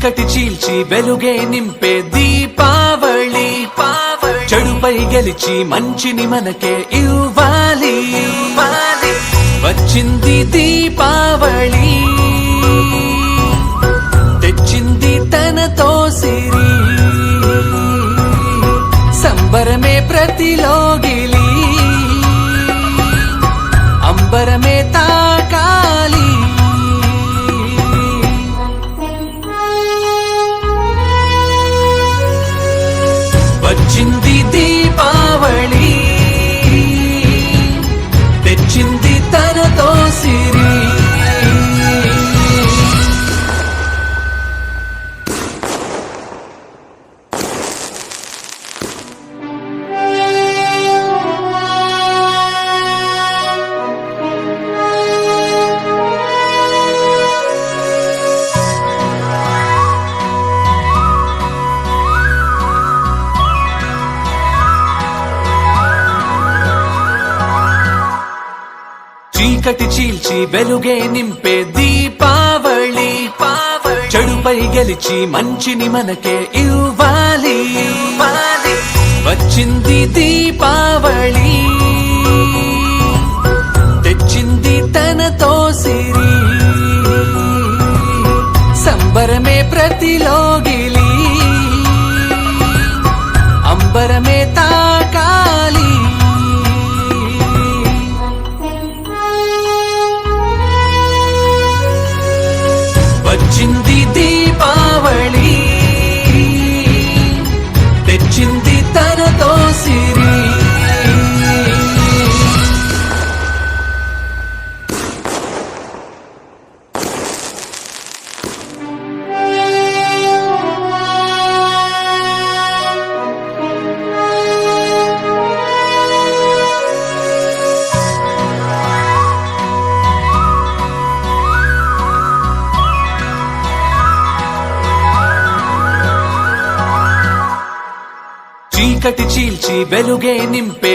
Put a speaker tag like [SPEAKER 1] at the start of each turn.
[SPEAKER 1] చీకటి చీల్చి వెలుగే నింపే దీపావళి చెడుపై గెలిచి మంచిని మనకే ఇవ్వాలి. వచ్చింది దీపావళి, తెచ్చింది తనతో సిరి, సంబరమే ప్రతిలోగిలి, అంబరమే తాకాలి. వచ్చింది దీపావళి, తెచ్చింది తనతో సిరి. చీకటి చీల్చి వెలుగే నింపే దీపావళి చెడుపై గెలిచి మంచిని మనకే ఇవ్వాలి. వచ్చింది దీపావళి, తెచ్చింది తనతో సిరి, సంబరమే ప్రతిలోగిలి, అంబరమే తాకాలి. వచ్చింది దీపావళి, తెచ్చింది తనతో సిరి. చీకటి చీల్చి వెలుగే నింపే